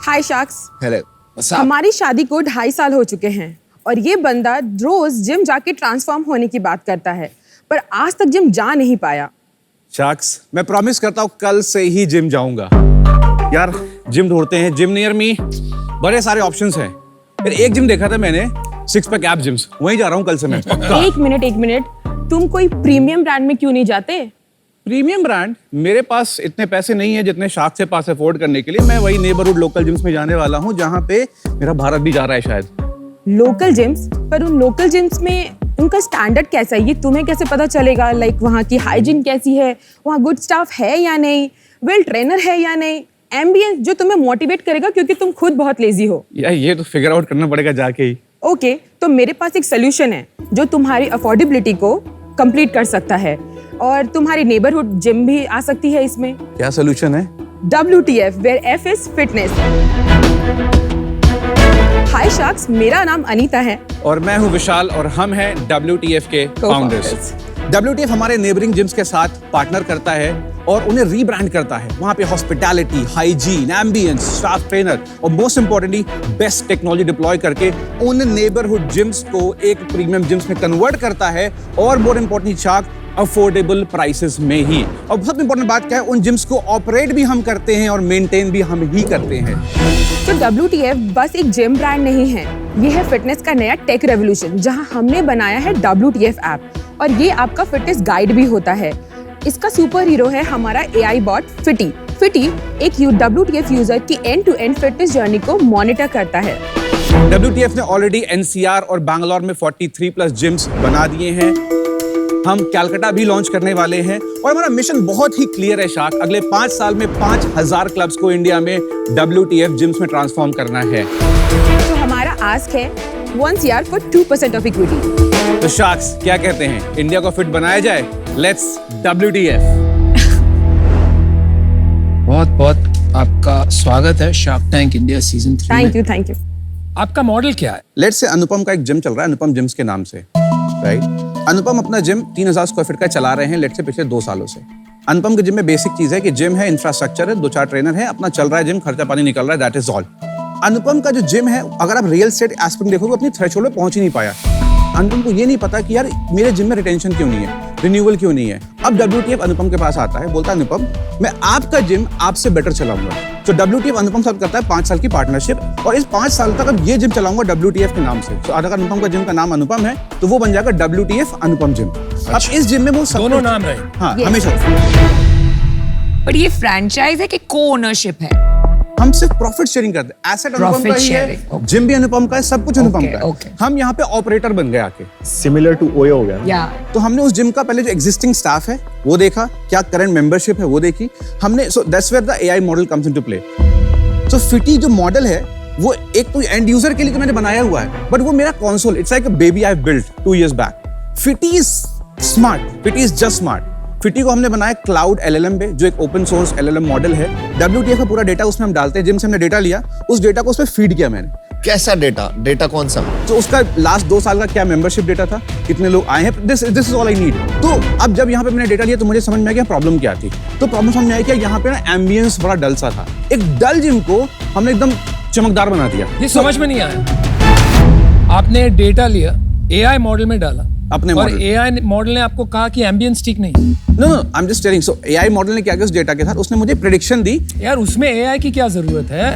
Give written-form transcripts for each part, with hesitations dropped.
हाय sacks. Hello. हमारी शादी को 2.5 साल हो चुके हैं और ये बंदा रोज जिम जाके ट्रांसफॉर्म होने की बात करता है, पर आज तक जिम जा नहीं पाया। शाक्स, मैं प्रॉमिस करता हूँ कल से ही जिम जाऊंगा। यार जिम ढूंढते हैं, जिम नियर मी बड़े सारे ऑप्शंस हैं। फिर एक जिम देखा था मैंने, 6 पैक एप जिम्स, वहीं जा रहा हूँ कल से मैं। एक मिनट, तुम कोई प्रीमियम ब्रांड में क्यों नहीं जाते? Premium brand? मेरे पास इतने पैसे नहीं है जितने शाक्स के पास अफोर्ड करने के लिए। मैं वही नेबरहुड लोकल जिम्स में जाने वाला हूँ जहाँ पे मेरा भारत भी जा रहा है शायद। Local gyms? पर उन लोकल जिम्स में उनका स्टैंडर्ड कैसा है ये तुम्हें कैसे पता चलेगा? लाइक वहाँ की हाइजीन कैसी है, वहाँ गुड स्टाफ है या नहीं, वेल ट्रेनर है या नहीं, एम्बियंस जो तुम्हें मोटिवेट करेगा क्योंकि तुम खुद बहुत लेजी हो। यार ये तो फिगर आउट करना पड़ेगा जाके ही। ओके, तो मेरे पास एक सोल्यूशन है जो तुम्हारी अफोर्डेबिलिटी को कंप्लीट कर सकता है और तुम्हारी नेबरहुड जिम भी आ सकती है इसमें। क्या सोल्यूशन है? WTF, where F is fitness। Hi sacks, मेरा नाम अनीता है और मैं हूँ विशाल और हम हैं WTF के फाउंडर्स। WTF हमारे नेबरिंग जिम्स के साथ पार्टनर करता है और उन्हें रीब्रांड करता है। वहाँ पे hospitality, hygiene, ambience, staff trainer और most importantly best technology deploy करके उन नेबरहुड जिम्स को एक प्रीमियम जिम्स में कन्वर्ट करता है और मोर इंपॉर्टेंटली शाक अफोर्डेबल प्राइसेस में ही। और बहुत इंपॉर्टेंट बात क्या है, उन जिम्स को ऑपरेट भी हम करते हैं और मेंटेन भी हम ही करते हैं। तो WTF बस एक जिम ब्रांड नहीं है, ये है फिटनेस का नया टेक रेवोल्यूशन जहां हमने बनाया है WTF ऐप और ये आपका फिटनेस गाइड भी होता है। इसका सुपर हीरो है हमारा AI बॉट फिटी। फिटी एक WTF यूजर की end to end fitness journey को मॉनिटर करता है। WTF ने ऑलरेडी NCR और बैंगलोर में 43+ जिम्स बना दिए हैं। हम कलकत्ता भी लॉन्च करने वाले हैं और हमारा मिशन बहुत ही क्लियर है शाक। अगले 5 साल में 5000 क्लब्स को इंडिया में WTF जिम्स में ट्रांसफॉर्म करना है। तो हमारा आस्क है 1 CR for 2% ऑफ इक्विटी। तो शाक्स क्या कहते हैं, इंडिया को फिट बनाया जाए? Let's WTF। बहुत बहुत आपका स्वागत है शार्क टैंक इंडिया सीजन 3 में। Thank you. आपका मॉडल क्या है? लेट्स से अनुपम का एक जिम चल रहा है, अनुपम जिम्स के नाम से, राइट? अनुपम अपना जिम 3000 स्क्वायर फीट का चला रहे हैं लेट्स से पिछले 2 सालों से। अनुपम के जिम में बेसिक चीज है कि जिम है, इंफ्रास्ट्रक्चर है, 2-4 ट्रेनर है, अपना चल रहा है जिम, खर्चा पानी निकल रहा है, दैट इज ऑल। अनुपम का जो जिम है, अगर आप रियल एस्टेट एस्पेक्ट देखोगे, अपनी थ्रेशोल्ड पे पहुंच ही नहीं पाया। अनुपम को ये नहीं पता कि यार मेरे जिम में रिटेंशन क्यों नहीं है, रिन्यूअल क्यों नहीं है। अब WTF अनुपम के पास आता है, बोलता है अनुपम मैं आपका जिम आपसे बेटर चलाऊंगा। तो WTF अनुपम साथ करता है 5 साल की पार्टनरशिप और इस 5 साल तक अब ये जिम चलाऊंगा WTF के नाम से। तो अगर अनुपम का जिम का नाम अनुपम है तो वो बन जाएगा WTF अनुपम जिम। अब इस जिम में वो दोनों नाम रहे। हाँ, हमेशा। पर ये फ्रैंचाइज है कि को ओनरशिप है? हम सिर्फ प्रॉफिट शेयरिंग करते हैं। एसेट अनुपम का ही है, जिम भी अनुपम का है, सब कुछ अनुपम का है। हम यहाँ पे ऑपरेटर बन गए आके। सिमिलर टू ओयो हो गया। या तो हमने उस जिम का पहले जो एग्जिस्टिंग स्टाफ है वो देखा, क्या करंट मेंबरशिप है वो देखी हमने। So that's where the AI model comes into play. So फिटी जो मॉडल है वो एक तो एंड यूजर के लिए तो मैंने बनाया हुआ है, बट वो मेरा console, it's like a baby I built 2 years back. फिटी इज स्मार्ट, फिटी इज जस्ट स्मार्ट। फिटी को हमने बनाया क्लाउड LLM पे, जो एक ओपन सोर्स LLM मॉडल है। WTF का पूरा डेटा उसमें हम डालते हैं। जिम से हमने डेटा लिया, उस डेटा को उसमें फीड किया मैंने। कैसा डेटा? डेटा कौन सा? तो उसका लास्ट 2 साल का क्या मेंबरशिप डेटा था, कितने लोग आए हैं, this is all I need. तो अब जब यहाँ पे मैंने डेटा लिया तो मुझे समझ में आया प्रॉब्लम क्या थी। तो प्रॉब्लम समझ में आई कि यहाँ पे ना एम्बियंस बड़ा डल सा था। एक डल जिम को हमने एकदम चमकदार बना दिया। ये समझ में नहीं आया। आपने डेटा लिया, AI मॉडल में डाला अपने और मॉडल। AI मॉडल ने आपको कहा कि एम्बियंस ठीक नहीं। No, I am just telling. So AI model ने क्या किया उस डेटा के साथ, उसने मुझे प्रेडिक्शन दी। यार उसमें AI की क्या जरूरत है?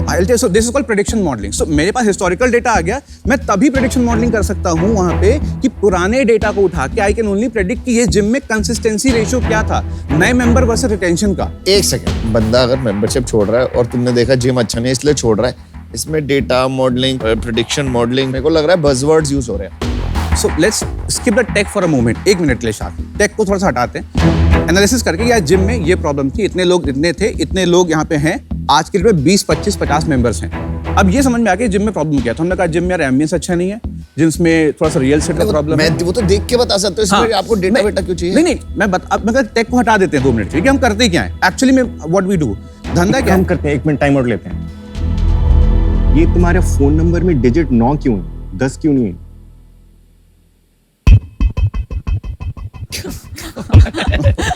I'll tell you, so this is called prediction modeling. So मेरे पास हिस्टोरिकल डेटा आ गया, मैं तभी प्रेडिक्शन मॉडलिंग कर सकता हूँ वहाँ पे कि पुराने डेटा को उठा के आई कैन ओनली प्रेडिक्ट कि ये जिम में कंसिस्टेंसी रेशियो क्या था, नए मेंबर वर्सेस रिटेंशन का। एक सेकंड, बंदा अगर मेंबरशिप छोड़ रहा है और तुमने देखा जिम अच्छा नहीं इसलिए छोड़ रहा है, इसमें डेटा मॉडलिंग, प्रेडिक्शन मॉडलिंग, मेरे को लग रहा है बज़वर्ड्स यूज हो रहे हैं। So let's skip the tech for a moment. 1 minute के लिए शायद टेक को थोड़ा सा हटाते हैं, एनालिसिस करके यार जिम में ये प्रॉब्लम थी, इतने लोग इतने थे, इतने लोग यहाँ पे हैं, आज के लिए 20, 25, 50 मेंबर्स हैं। अब ये समझ में आ गया जिम में प्रॉब्लम क्या था। हमने कहा जिम में यार एम्बियंस अच्छा नहीं है, जिम्स में थोड़ा सा रियल सेट का प्रॉब्लम है। मैं वो तो देख के बता सकता हूँ, इसमें आपको डेटा वेटा क्यों चाहिए? नहीं, मैं टेक को हटा देते हैं 2 मिनट के, कि हम करते क्या है एक्चुअली में, व्हाट वी डू, धंधा क्या हम करते हैं। 1 मिनट टाइम आउट लेते हैं। ये तुम्हारे फोन नंबर में डिजिट 9 क्यों है, 10 क्यों नहीं है?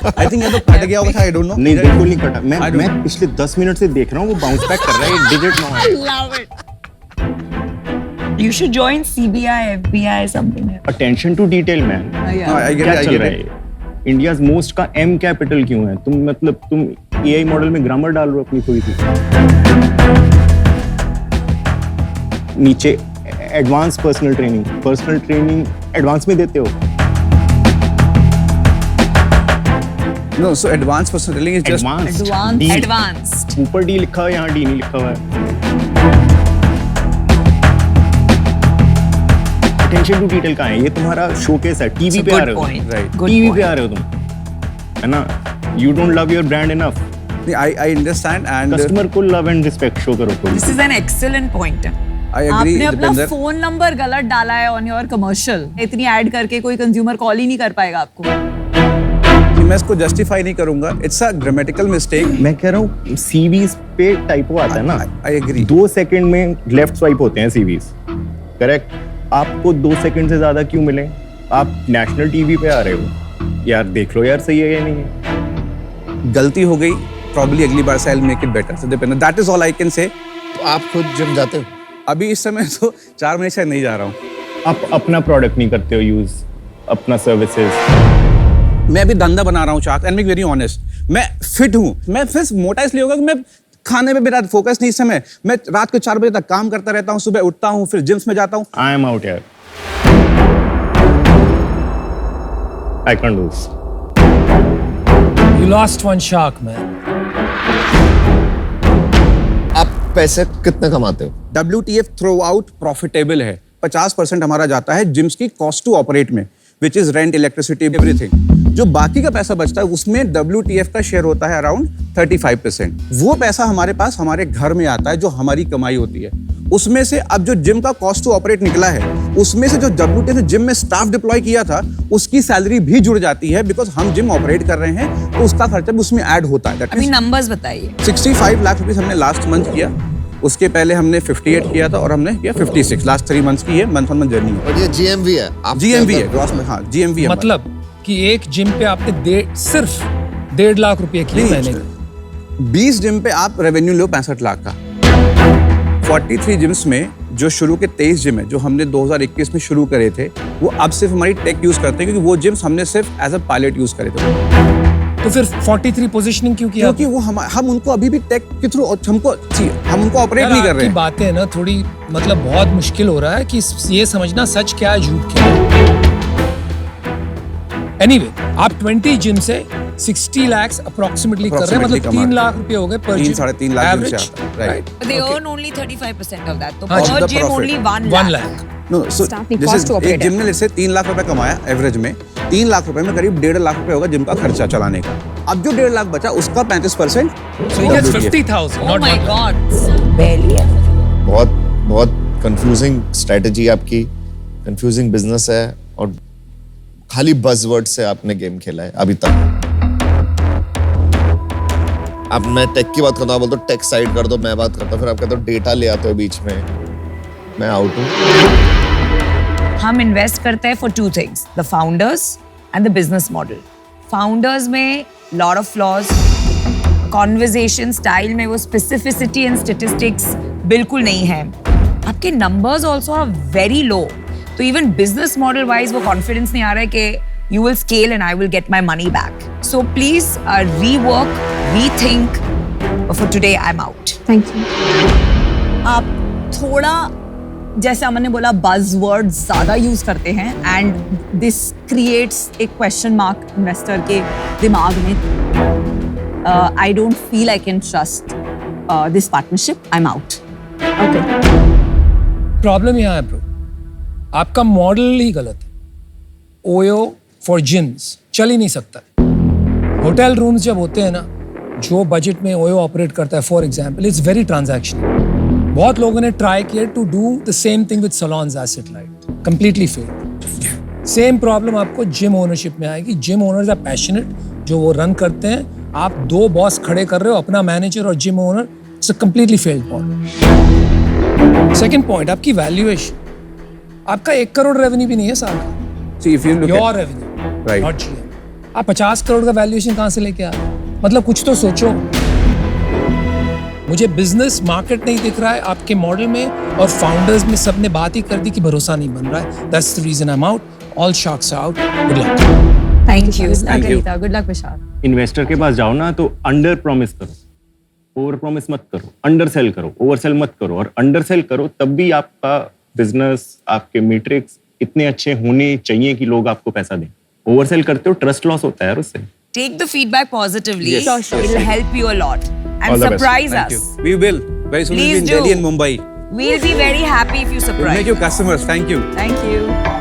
आई थिंक ये तो कट गया होगा, आई डोंट नो। नहीं बिल्कुल नहीं कटा, I don't- मैं पिछले 10 मिनट से देख रहा हूँ वो बाउंस बैक कर रहा है, डिजिट 9 है। Love it. You should join CBI, FBI, something. Attention to detail man. I get क्या आई चल गेट रहा है? इंडियाज मोस्ट का एम कैपिटल क्यों है? तुम एआई मॉडल में ग्रामर डाल रहे हो अपनी थोड़ी सी। नीचे एडवांस पर्सनल ट्रेनिंग एडवांस में देते हो। No so advance personal training is just Advanced. ऊपर डी लिखा हुआ है, यहाँ डी नहीं लिखा हुआ है। अटेंशन टू डिटेल कहाँ है? ये तुम्हारा शोकेस है, टीवी पे आ रहे हो, राइट, टीवी पे आ रहे हो तुम, है ना? You don't love your brand enough. I understand and customer को लव एंड रिस्पेक्ट शो करो थोड़ी। This is an excellent point. I agree आपने अपना दीपेंद्र। फोन नंबर गलत डाला है ऑन योर कमर्शियल। इतनी ऐड करके कोई कंज्यूमर कॉल ही नहीं कर पाएगा आपको। कि मैं इसको जस्टिफाई नहीं करूंगा, इट्स अ ग्रामेटिकल मिस्टेक। मैं कह रहा हूँ सीवीज पे टाइपो आता है ना, आई एग्री। 2 सेकंड में लेफ्ट स्वाइप होते हैं सीवीज, करेक्ट? आपको 2 सेकंड से ज्यादा क्यों मिले? आप नेशनल टीवी पे आ रहे हो यार, देख लो यार सही है या नहीं है। गलती हो गई, प्रॉब्ली अगली बार से I will make it better. So Deepinder, that is all I can say. तो आप खुद जिम जाते हो? अभी इस समय तो 4 महीने से नहीं जा रहा हूँ। आप अपना प्रोडक्ट नहीं करते हो यूज, अपना सर्विसेज। मैं अभी धंधा बना रहा हूँ चाक, एंड बी वेरी ऑनेस्ट, मैं फिट हूँ। मैं फिर मोटा इसलिए होगा कि मैं खाने पे मेरा फोकस नहीं इस समय। मैं रात को 4 बजे तक काम करता रहता हूँ, सुबह उठता हूँ, फिर जिम्स में जाता हूँ। आई एम आउट यार, I can do this. You lost one shark, man. आप पैसे कितने कमाते हो? WTF थ्रू आउट प्रॉफिटेबल है। 50% हमारा जाता है जिम्स की कॉस्ट टू ऑपरेट में, which is rent, electricity, everything. जो बाकी का पैसा बचता है उसमें WTF का शेयर होता है अराउंड 35%। वो पैसा हमारे पास हमारे घर में आता है, जो हमारी कमाई होती है। उसमें से अब जो जिम का कॉस्ट टू ऑपरेट निकला है, उसमें से जो WTF ने जिम में स्टाफ डिप्लॉय किया था, उसकी सैलरी भी जुड़ जाती है, बिकॉज हम जिम ऑपरेट कर रहे हैं, तो उसका खर्चा भी उसमें ऐड होता है। अभी numbers बताइए. 65 लाख रुपीस हमने लास्ट मंथ किया, उसके पहले हमने 58 किया था, और हमने किया 56 लास्ट 3 मंथ्स की। ये मंथ ऑन मंथ जर्नी है। और ये GMV है? आप GMV है, ग्रॉस में। हाँ, GMV है। मतलब कि एक जिम पे आपने सिर्फ 1.5 लाख रुपए की महीने के। 20 जिम पे आप रेवेन्यू लो 65 लाख का। 43 जिम्स में जो शुरू के 23 जिम है, जो हमने 2021 में शुरू करे थे, वो अब सिर्फ हमारी टेक यूज करते हैं, क्योंकि वो जिम्स हमने सिर्फ एज अ पायलट यूज करे थे। तो फिर 43 पोजीशनिंग क्यों किया? क्योंकि वो हम उनको अभी भी टेक के थ्रू हम उनको ऑपरेट नहीं कर रहे हैं। बातें ना थोड़ी मतलब बहुत मुश्किल हो रहा है कि ये समझना सच क्या है झूठ क्या है। एनीवे, आप 20 जिम से 60 लाख अप्रोक्सीमेटली कर रहे हैं, मतलब 3 लाख रुपए हो गए पर जिम। 3-3.5 लाख जिम से आता है, right. But they earn only 35% of that. So हाँ, per the gym profit. only 1 1 lakh. Lakh. No so Staff की cost to एक operate जिम ने जैसे 3 लाख रुपए कमाया एवरेज में, 3 लाख रुपए में करीब 1.5 लाख रुपए होगा जिम का खर्चा चलाने का। अब जो 1.5 लाख बचा, उसका 35% So he gets 50,000, Oh not my 1 lakh. God. Barely. बहुत कंफ्यूजिंग स्ट्रेटजी आपकी, कंफ्यूजिंग बिजनेस है, और खाली बज़वर्ड से आपने गेम खेला है अभी तक। अब मैं टेक की बात करता हूँ, बोलते टेक साइड कर दो, मैं बात करता हूँ, फिर आप कहते हो डेटा ले आते हो बीच में, मैं आउट हूँ। हम इन्वेस्ट करते हैं for 2 things, the founders and the business model. Founders में lot of flaws, conversation style में वो specificity and statistics बिल्कुल नहीं है. आपके numbers also are very low. तो even business model wise वो confidence नहीं आ रहा है कि you will scale and I will get my money back. So please rework, rethink. For today I'm out. Thank you. आप थोड़ा, जैसे अमन ने बोला, बज़वर्ड ज्यादा यूज करते हैं, एंड दिस क्रिएट्स एक क्वेश्चन मार्क इन्वेस्टर के दिमाग में। I don't feel I can trust this partnership, I am out. Okay, problem यहाँ है ब्रो, आपका मॉडल ही गलत है। ओयो फॉर जिम्स चल ही नहीं सकता। होटल रूम्स जब होते हैं ना, जो बजट में ओयो ऑपरेट करता है, for example, it's very transactional. बहुत लोगों ने ट्राई किया to do the same thing with salons asset light, completely fail. Same problem आपको जिम ओनरशिप में आएगी। जिम ओनर्स आर पैशनेट, जो वो रन करते हैं। आप 2 बॉस खड़े कर रहे हो, अपना मैनेजर और gym owner, it's a completely failed model. Second point, आपकी वैल्यूएशन। आपका 1 करोड़ रेवेन्यू भी नहीं है साल का, See, if you look your at revenue, Right. Not GM. आप 50 करोड़ का वैल्यूएशन कहाँ से लेके आ रहे हो? मतलब कुछ तो सोचो। मुझे बिजनेस मार्केट नहीं दिख रहा है आपके मॉडल में, और फाउंडर्स में सबने बात ही कर दी कि भरोसा नहीं बन रहा है। That's the reason I am out. All sharks out. Good luck. Thank you Thank you. Good luck Vishal. Investor के पास जाओ ना तो अंडर प्रॉमिस करो, ओवर प्रॉमिस मत करो, अंडर सेल करो, ओवर सेल मत करो। और अंडर सेल करो तब भी आपका बिजनेस, आपके मैट्रिक्स इतने अच्छे होने चाहिए कि लोग आपको पैसा दें। ओवर सेल करते हो ट्रस्ट लॉस होता है यार उससे। Take the feedback positively. Yes, Sure, sure. It'll help you a lot. All And the best. surprise Thank us. you. We will. Very soon we'll be Please in do. Delhi and Mumbai. We'll be very happy if you We'll surprise make you customers. Thank you. Thank you.